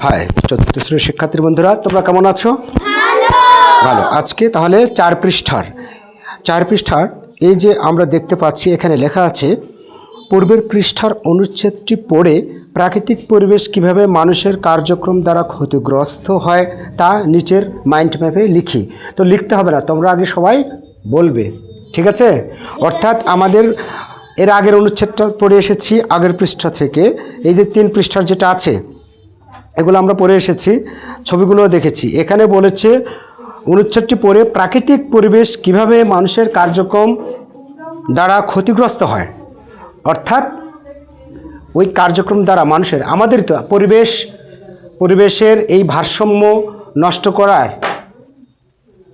High চতুর্থ শ্রেণীর শিক্ষার্থী বন্ধুরা, তোমরা কেমন আছো? ভালো। আজকে তাহলে চার পৃষ্ঠার এই যে আমরা দেখতে পাচ্ছি এখানে লেখা আছে, পূর্বের পৃষ্ঠার অনুচ্ছেদটি পড়ে প্রাকৃতিক পরিবেশ কিভাবে মানুষের কার্যক্রম দ্বারা ক্ষতিগ্রস্ত হয় তা নিচের মাইন্ড ম্যাপে লিখি। তো লিখতে হবে না, তোমরা আগে সবাই বলবে, ঠিক আছে? অর্থাৎ আমাদের এর আগের অনুচ্ছেদটা পড়ে এসেছি আগের পৃষ্ঠা থেকে। এই যে 3 পৃষ্ঠার যেটা আছে এগুলো আমরা পড়ে এসেছি, ছবিগুলোও দেখেছি। এখানে বলেছে অনুচ্ছেদটি পড়ে প্রাকৃতিক পরিবেশ কিভাবে মানুষের কার্যক্রম দ্বারা ক্ষতিগ্রস্ত হয়। অর্থাৎ ওই কার্যক্রম দ্বারা মানুষের, আমাদের তো পরিবেশের এই ভারসাম্য নষ্ট করার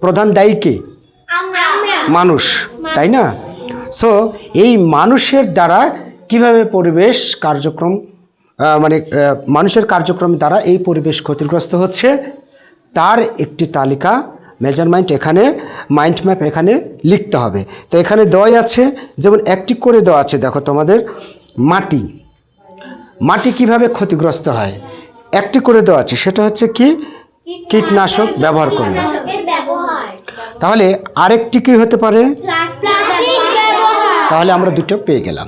প্রধান দায়ী কে? মানুষ, তাই না? সো এই মানুষের দ্বারা কিভাবে পরিবেশ কার্যক্রম মানুষের কার্যক্রম দ্বারা এই পরিবেশ ক্ষতিগ্রস্ত হচ্ছে তার একটি তালিকা, মেজারমেন্ট এখানে, মাইন্ড ম্যাপ এখানে লিখতে হবে। তো এখানে দেওয়াই আছে, যেমন একটি করে দেওয়া আছে, দেখো তোমাদের মাটি কিভাবে ক্ষতিগ্রস্ত হয় একটি করে দেওয়া আছে, সেটা হচ্ছে কি? কীটনাশক ব্যবহার করলে। তাহলে আরেকটি কি হতে পারে? তাহলে আমরা দুটো পেয়ে গেলাম।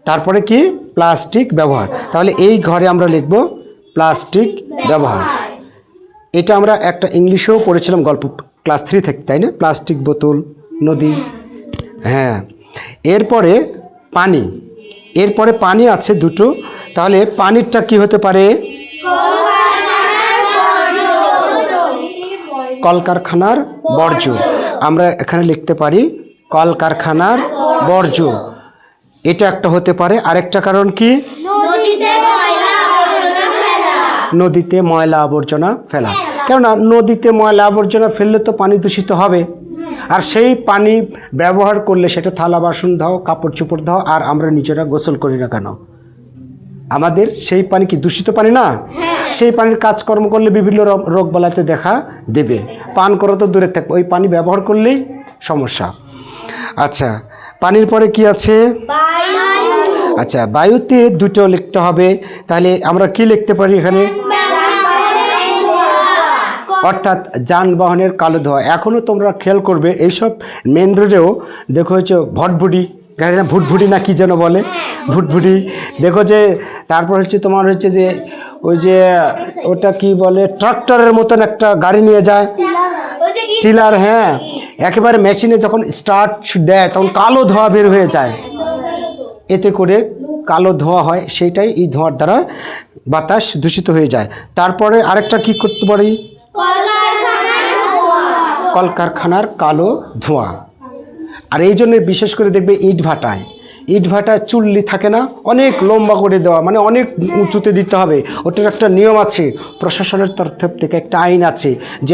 তারপরে কি? প্লাস্টিক ব্যবহার। তাহলে এই ঘরে আমরা লিখব প্লাস্টিক ব্যবহার। এটা আমরা একটা ইংলিশেও পড়েছিলাম গল্প ক্লাস 3 থেকে, তাই না? প্লাস্টিক বোতল, নদী। হ্যাঁ, এরপরে পানি আছে দুটো। তাহলে পানিরটা কি হতে পারে? কলকারখানার বর্জ্য। আমরা এখানে লিখতে পারি কলকারখানার বর্জ্য, এটা একটা হতে পারে। আরেকটা কারণ কি? নদীতে ময়লা আবর্জনা ফেলা। কেননা নদীতে ময়লা আবর্জনা ফেললে তো পানি দূষিত হবে, আর সেই পানি ব্যবহার করলে সেটা থালা বাসন ধাও, কাপড় চোপড় ধাও, আর আমরা নিজেরা গোসল করি না কেন? আমাদের সেই পানি কি দূষিত পানি না? সেই পানির কাজকর্ম করলে বিভিন্ন রোগ বালাইতে দেখা দেবে। পান করো তো দূরে থাকবে, ওই পানি ব্যবহার করলেই সমস্যা। আচ্ছা, পানির পরে কি আছে? আচ্ছা, বায়ুতে দুটো লিখতে হবে। তাহলে আমরা কি লিখতে পারি এখানে? অর্থাৎ যানবাহনের কালো ধোঁয়া। এখনও তোমরা খেয়াল করবে এইসব মেন রোডেও দেখো হচ্ছে ভটভুটি গাড়ি, না ভুটভুটি না কি যেন বলে, ভুটভুটি দেখো যে। তারপর হচ্ছে তোমার হচ্ছে যে ওই যে ওটা কি বলে, ট্রাক্টরের মতন একটা গাড়ি নিয়ে যায়, টিলার। হ্যাঁ, একেবারে মেশিনে যখন স্টার্ট দেয় তখন কালো ধোঁয়া বের হয়ে যায়, এতে করে কালো ধোঁয়া হয়। সেইটাই, এই ধোঁয়ার দ্বারা বাতাস দূষিত হয়ে যায়। তারপরে আরেকটা কি করতে পারি? কলকারখানার কালো ধোঁয়া। আর এই জন্য বিশেষ করে দেখবে ইটভাটায় চুল্লি থাকে না, অনেক লম্বা করে দেওয়া, মানে অনেক উঁচুতে দিতে হবে। ওটার একটা নিয়ম আছে, প্রশাসনের তরফ থেকে একটা আইন আছে যে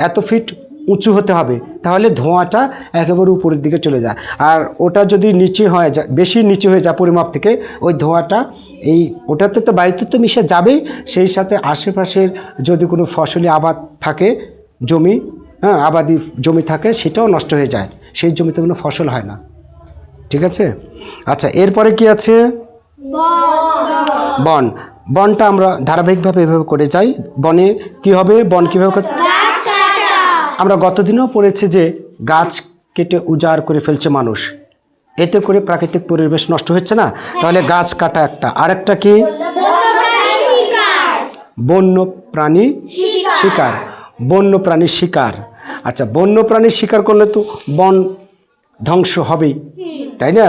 এত ফিট উঁচু হতে হবে, তাহলে ধোঁয়াটা একেবারে উপরের দিকে চলে যায়। আর ওটা যদি বেশি নিচে হয়ে যায় পরিমাপ থেকে, ওই ধোঁয়াটা ওটাতে তো বায়ুতে তো মিশে যাবেই, সেই সাথে আশেপাশের যদি কোনো ফসলি আবাদ থাকে, আবাদি জমি থাকে, সেটাও নষ্ট হয়ে যায়, সেই জমিতে কোনো ফসল হয় না। ঠিক আছে? আচ্ছা, এরপরে কি আছে? বনটা আমরা ধারাবাহিকভাবে এভাবে করে যাই। বনে কি হবে? বন কীভাবে? আমরা গতদিনও পড়েছি যে গাছ কেটে উজাড় করে ফেলছে মানুষ, এতে করে প্রাকৃতিক পরিবেশ নষ্ট হচ্ছে না? তাহলে গাছ কাটা একটা। আরেকটা কি? বন্যপ্রাণী শিকার। আচ্ছা, বন্যপ্রাণী শিকার করলে তো বন ধ্বংস হবেই, তাই না?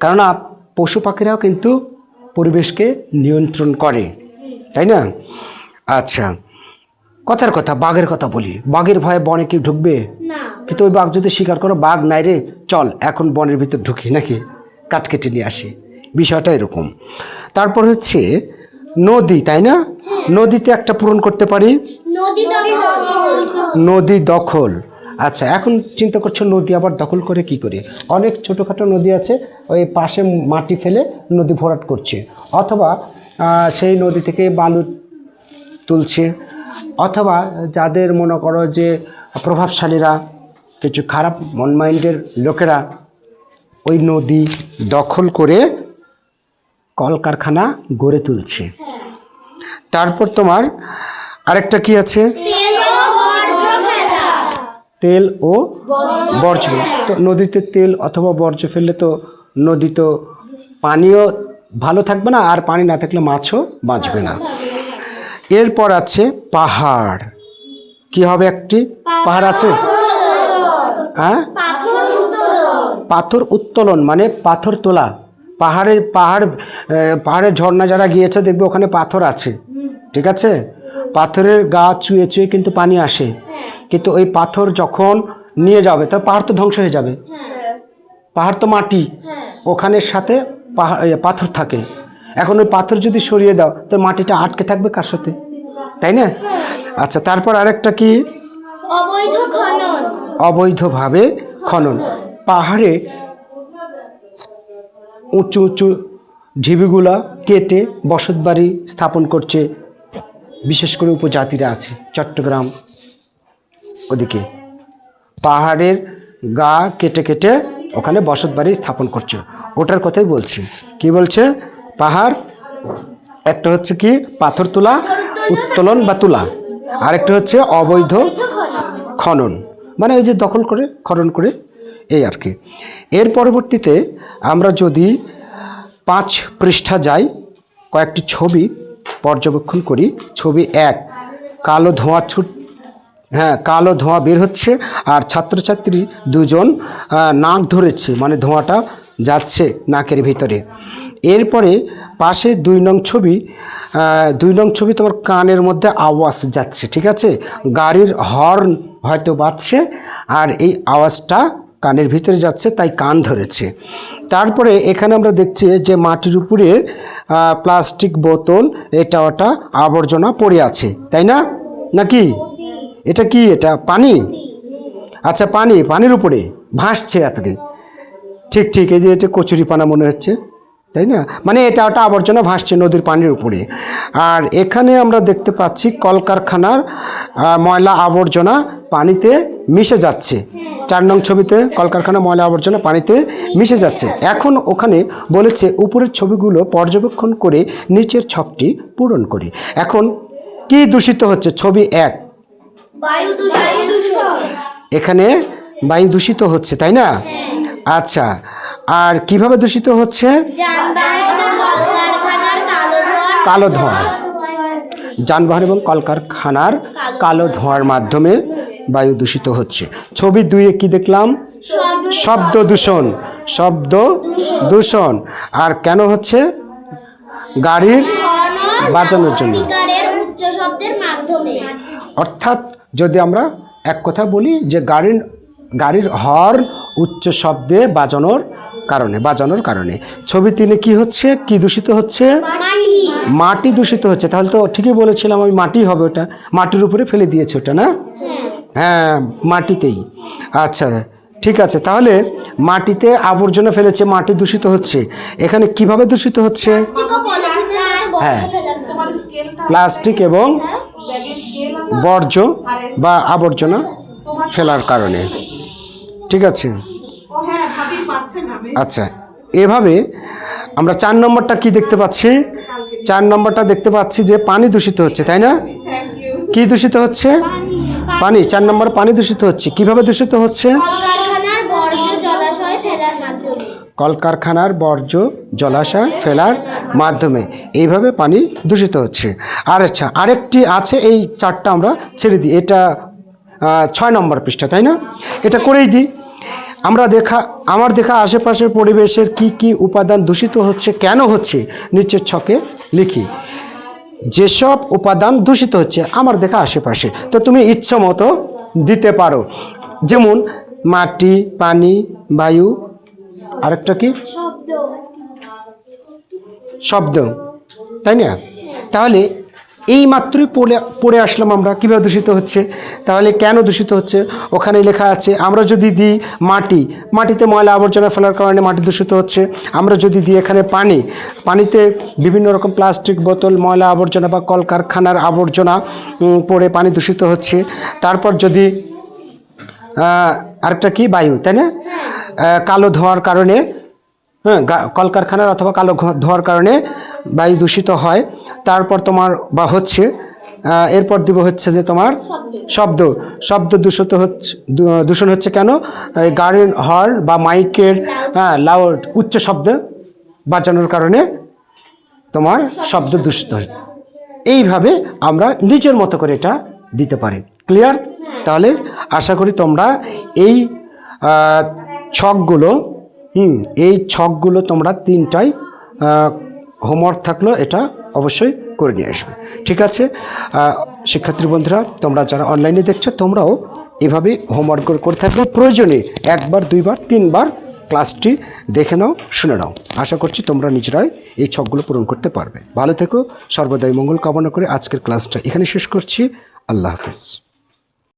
কেননা পশু পাখিরাও কিন্তু পরিবেশকে নিয়ন্ত্রণ করে, তাই না? আচ্ছা, কথার কথা বাঘের কথা বলি। বাঘের ভয়ে বনে কি ঢুকবে? কিন্তু ওই বাঘ যদি শিকার করো, বাঘ নাই রে, চল এখন বনের ভিতর ঢুকি, নাকি কাঠ কেটে নিয়ে আসি, বিষয়টা এরকম। তারপর হচ্ছে নদী, তাই না? নদীতে একটা পূরণ করতে পারি, নদী দখল। আচ্ছা, এখন চিন্তা করছো নদী আবার দখল করে কি করে? অনেক ছোটোখাটো নদী আছে, ওই পাশে মাটি ফেলে নদী ভরাট করছে, অথবা সেই নদী থেকে বালু তুলছে, অথবা যাদের মনে করো যে প্রভাবশালীরা, কিছু খারাপ মাইন্ডের লোকেরা ওই নদী দখল করে কলকারখানা গড়ে তুলছে। তারপর তোমার আরেকটা কি আছে, তেল ও বর্জ্য। তো নদীতে তেল অথবা বর্জ্য ফেললে তো নদী তো পানিও ভালো থাকবে না, আর পানি না থাকলে মাছও বাঁচবে না। এরপর আছে পাহাড়। কি হবে, একটি পাহাড় আছে, হ্যাঁ, পাথর উত্তোলন মানে পাথর তোলা। পাহাড়ের ঝর্ণা যারা গিয়েছে দেখবে ওখানে পাথর আছে, ঠিক আছে, পাথরের গা চুয়ে চুয়ে কিন্তু পানি আসে, কিন্তু ওই পাথর যখন নিয়ে যাবে তো পাহাড় তো ধ্বংস হয়ে যাবে, পাহাড় তো মাটি, ওখানের সাথে পাথর থাকে। এখন ওই পাথর যদি সরিয়ে দাও তো মাটিটা আটকে থাকবে কার সাথে, তাই না? আচ্ছা, তারপর আরেকটা কি, অবৈধভাবে খনন। পাহাড়ে উঁচু উঁচু ঢিবিগুলা কেটে বসতবাড়ি স্থাপন করছে, বিশেষ করে উপজাতিরা আছে চট্টগ্রাম ওদিকে, পাহাড়ের গা কেটে কেটে ওখানে বসতবাড়ি স্থাপন করছে, ওটার কথাই বলছি। কি বলছে, পাহাড় একটা হচ্ছে কি পাথর তোলা, উত্তোলন বা তোলা, আরেকটা হচ্ছে অবৈধ খনন, মানে ওই যে দখল করে খনন করে, এই আর কি। এর পরবর্তীতে আমরা যদি 5 পৃষ্ঠা যাই, কয়েকটি ছবি পর্যবেক্ষণ করি। ছবি 1, কালো ধোঁয়া কালো ধোঁয়া বের হচ্ছে, আর ছাত্রছাত্রী 2 জন নাক ধরেছে, মানে ধোঁয়াটা যাচ্ছে নাকের ভিতরে। এরপরে পাশে 2 নং ছবি, 2 নং ছবি তোমার কানের মধ্যে আওয়াজ যাচ্ছে, ঠিক আছে, গাড়ির হর্ন হয়তো বাজছে আর এই আওয়াজটা কানের ভিতরে যাচ্ছে, তাই কান ধরেছে। তারপরে এখানে আমরা দেখছি যে মাটির উপরে প্লাস্টিক বোতল, এটা ওটা আবর্জনা পড়ে আছে, তাই না, নাকি এটা কি, এটা পানি? আচ্ছা, পানির উপরে ভাসছে এতকে, ঠিক ঠিক, এই যে এটা কচুরিপানা মনে হচ্ছে, তাই না, মানে এটা ওটা আবর্জনা ভাসছে নদীর পানির উপরে। আর এখানে আমরা দেখতে পাচ্ছি কলকারখানার ময়লা আবর্জনা পানিতে মিশে যাচ্ছে। 4 নং ছবিতে কলকারখানা ময়লা আবর্জনা পানিতে মিশে যাচ্ছে। এখন ওখানে বলেছে উপরের ছবিগুলো পর্যবেক্ষণ করে নিচের ছকটি পূরণ করি। এখন কি দূষিত হচ্ছে, ছবি 1, এখানে বায়ু দূষিত হচ্ছে, তাই না? আচ্ছা, আর কিভাবে দূষিত হচ্ছে, কালো ধোঁয়া, যানবাহন এবং কলকারখানার কালো ধোঁয়ার মাধ্যমে বায়ু দূষিত হচ্ছে। ছবি 2 কি দেখলাম, শব্দ দূষণ। আর কেন হচ্ছে, গাড়ির বাজানোর জন্য, অর্থাৎ যদি আমরা এক কথা বলি যে গাড়ির হর্ন উচ্চ শব্দে বাজানোর কারণে। ছবি 3 কি হচ্ছে, কি দূষিত হচ্ছে, মাটি দূষিত হচ্ছে। তাহলে তো ঠিকই বলেছিলাম আমি, মাটি হবে, ওটা মাটির উপরে ফেলে দিয়েছে ওটা, না? হ্যাঁ, মাটিতেই। আচ্ছা, ঠিক আছে, তাহলে মাটিতে আবর্জনা ফেলেছে, মাটি দূষিত হচ্ছে। এখানে কিভাবে দূষিত হচ্ছে, হ্যাঁ, প্লাস্টিক এবং বর্জ্য বা আবর্জনা ফেলার কারণে, ঠিক আছে। আচ্ছা, এভাবে আমরা 4 নম্বরটা কি দেখতে পাচ্ছি, 4 নম্বরটা দেখতে পাচ্ছি যে পানি দূষিত হচ্ছে, তাই না? কি দূষিত হচ্ছে, পানি। 4 নম্বর পানি দূষিত হচ্ছে। কিভাবে দূষিত হচ্ছে, কলকারখানার বর্জ্য জলাশয় ফেলার মাধ্যমে, এইভাবে পানি দূষিত হচ্ছে। আর আচ্ছা, আরেকটি আছে, এই 4টা আমরা ছেড়ে দিই, এটা 6 নম্বর পৃষ্ঠা, তাই না? এটা করেই দিই। আমার দেখা আশেপাশের পরিবেশের কি কি উপাদান দূষিত হচ্ছে, কেন হচ্ছে, নিচের ছকে লিখি। যেসব উপাদান দূষিত হচ্ছে আমার দেখা আশেপাশে, তো তুমি ইচ্ছা মতো দিতে পারো, যেমন মাটি, পানি, বায়ু, আরেকটা কি, শব্দ, তাই না? তাহলে এই মাত্রই পড়ে আসলাম আমরা কীভাবে দূষিত হচ্ছে। তাহলে কেন দূষিত হচ্ছে ওখানে লেখা আছে। আমরা যদি দিই মাটিতে ময়লা আবর্জনা ফেলার কারণে মাটি দূষিত হচ্ছে। আমরা যদি দিই এখানে পানিতে বিভিন্ন রকম প্লাস্টিক বোতল, ময়লা আবর্জনা বা কলকারখানার আবর্জনা পড়ে পানি দূষিত হচ্ছে। তারপর যদি আরেকটা কি, বায়ু, তাই না, কালো ধোঁয়ার কারণে হ্যাঁ, কলকারখানার অথবা কালো ধোঁয়ার কারণে বায়ু দূষিত হয়। তারপর তোমার বা হচ্ছে এরপর দিব হচ্ছে যে তোমার শব্দ। শব্দ দূষণ হচ্ছে কেন? গাড়ির হর্ন বা মাইকের লাউড উচ্চ শব্দ বাজানোর কারণে তোমার শব্দ দূষিত হয়। এইভাবে আমরা নিজের মতো করে এটা দিতে পারি। ক্লিয়ার? তাহলে আশা করি তোমরা এই ছকগুলো এই ছকগুলো তোমরা তিনটাই হোমওয়ার্ক থাকলো, এটা অবশ্যই করে নিয়ে আসবে। ঠিক আছে শিক্ষার্থী বন্ধুরা, তোমরা যারা অনলাইনে দেখছো তোমরাও এভাবে হোমওয়ার্ক করে থাকবে। প্রয়োজনে একবার, দুইবার, তিনবার ক্লাসটি দেখে নাও, শুনে নাও। আশা করছি তোমরা নিজেরাই এই ছকগুলো পূরণ করতে পারবে। ভালো থেকো, সর্বদাই মঙ্গল কামনা করে আজকের ক্লাসটা এখানে শেষ করছি। আল্লাহ হাফিজ।